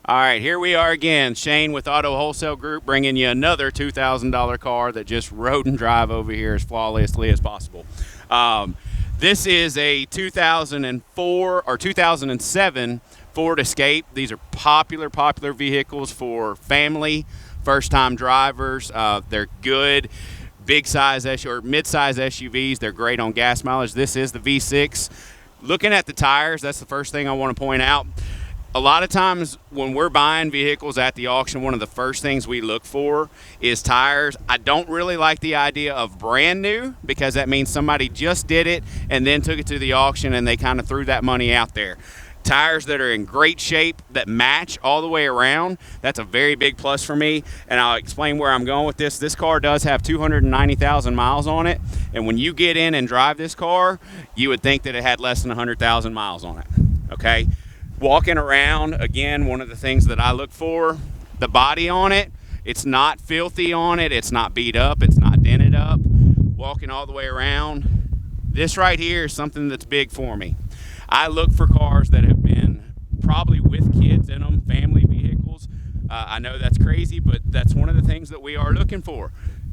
All right, here we are again. Shane with Auto Wholesale Group bringing you another $2,000 car that just rode and drive over here as flawlessly as possible. This is a 2004 or 2007 Ford Escape. These are popular vehicles for family, first-time drivers. They're good. Big size or mid-size SUVs. They're great on gas mileage. This is the V6. Looking at the tires, that's the first thing I want to point out. A lot of times when we're buying vehicles at the auction, one of the first things we look for is tires. I don't really like the idea of brand new because that means somebody just did it and then took it to the auction and they kind of threw that money out there. Tires that are in great shape, that match all the way around, that's a very big plus for me, and I'll explain where I'm going with this. This car does have 290,000 miles on it, and when you get in and drive this car, you would think that it had less than 100,000 miles on it, okay? Walking around, again, one of the things that I look for, the body on it, it's not filthy on it, it's not beat up, it's not dented up. Walking all the way around, this right here is something that's big for me. I look for cars that have been probably with kids in them, family vehicles. I know that's crazy, but that's one of the things that we are looking for.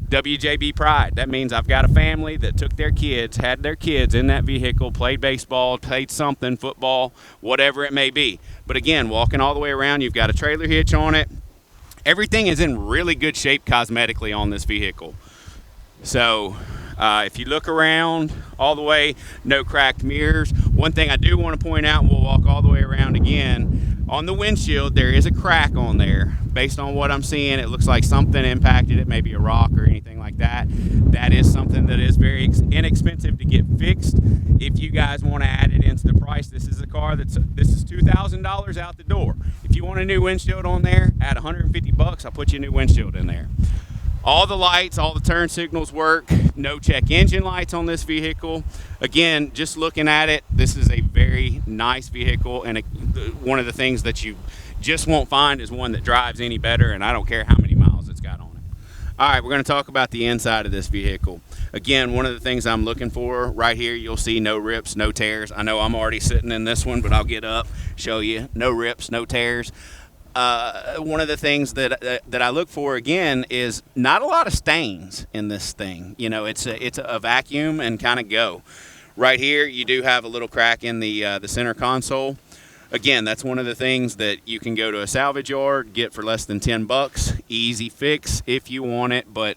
WJB Pride. That means I've got a family that took their kids, had their kids in that vehicle, played baseball, played something, football, whatever it may be. But again, walking all the way around, you've got a trailer hitch on it. Everything is in really good shape cosmetically on this vehicle. So if you look around all the way, no cracked mirrors. One thing I do want to point out, and we'll walk all the way around again, on the windshield there is a crack on there. Based on what I'm seeing, it looks like something impacted it, maybe a rock or anything like that. That is something that is very inexpensive to get fixed. If you guys want to add it into the price, this is a car this is $2,000 out the door. If you want a new windshield on there, add $150, I'll put you a new windshield in there. All the lights, all the turn signals work. No check engine lights on this vehicle. Again, just looking at it, this is a very nice vehicle, and one of the things that you just won't find is one that drives any better, and I don't care how many miles it's got on it. All right, we're going to talk about the inside of this vehicle. Again, one of the things I'm looking for right here, you'll see no rips, no tears. I know I'm already sitting in this one, but I'll get up, show you. No rips, no tears. One of the things that I look for again is not a lot of stains in this thing. You know, it's a vacuum and kind of go. Right here, you do have a little crack in the center console. Again, that's one of the things that you can go to a salvage yard, get for less than $10. Easy fix if you want it, but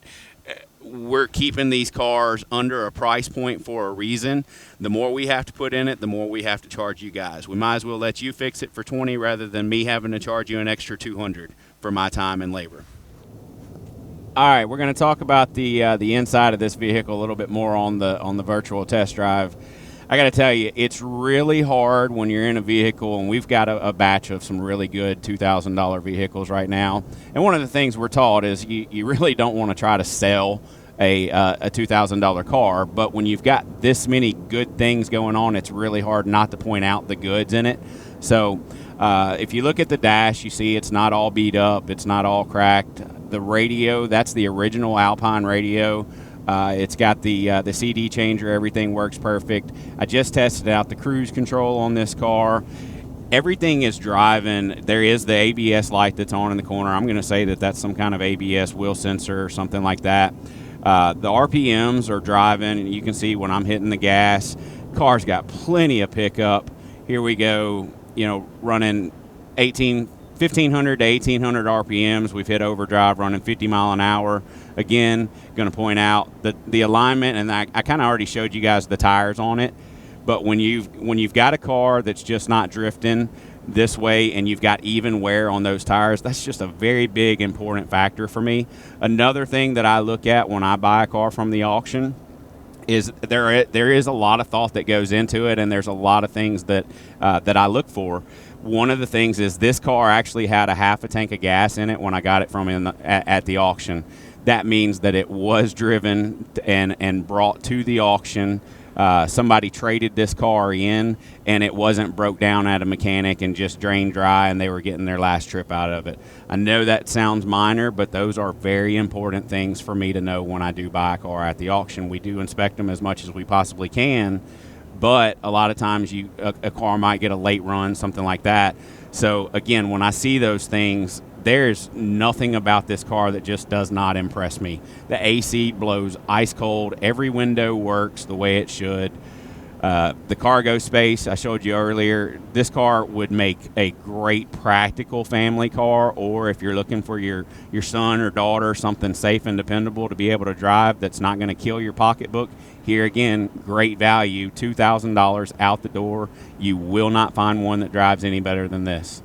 we're keeping these cars under a price point for a reason. The more we have to put in it, the more we have to charge you guys. We might as well let you fix it for $20 rather than me having to charge you an extra $200 for my time and labor. All right, we're going to talk about the inside of this vehicle a little bit more on the virtual test drive. I got to tell you, it's really hard when you're in a vehicle, and we've got a batch of some really good $2,000 vehicles right now. And one of the things we're taught is you really don't want to try to sell a $2,000 car, but when you've got this many good things going on, it's really hard not to point out the goods in it. So if you look at the dash, you see it's not all beat up, it's not all cracked. The radio, that's the original Alpine radio. It's got the CD changer. Everything works perfect. I just tested out the cruise control on this car. Everything is driving. There is the ABS light that's on in the corner. I'm going to say that that's some kind of ABS wheel sensor or something like that. The RPMs are driving, and you can see when I'm hitting the gas. Car's got plenty of pickup. Here we go, running 1,500 to 1,800 RPMs. We've hit overdrive running 50 mile an hour. Again, going to point out that the alignment, and I kind of already showed you guys the tires on it, but when you've got a car that's just not drifting this way and you've got even wear on those tires, that's just a very big important factor for me. Another thing that I look at when I buy a car from the auction is there is a lot of thought that goes into it, and there's a lot of things that I look for. One of the things is this car actually had a half a tank of gas in it when I got it from at the auction. That means that it was driven and brought to the auction. Somebody traded this car in, and it wasn't broke down at a mechanic and just drained dry, and they were getting their last trip out of it. I know that sounds minor, but those are very important things for me to know when I do buy a car at the auction. We do inspect them as much as we possibly can, but a lot of times a car might get a late run, something like that. So again, when I see those things, there's nothing about this car that just does not impress me. The AC blows ice cold. Every window works the way it should. The cargo space I showed you earlier, this car would make a great practical family car, or if you're looking for your son or daughter something safe and dependable to be able to drive that's not going to kill your pocketbook, here again, great value, $2,000 out the door. You will not find one that drives any better than this.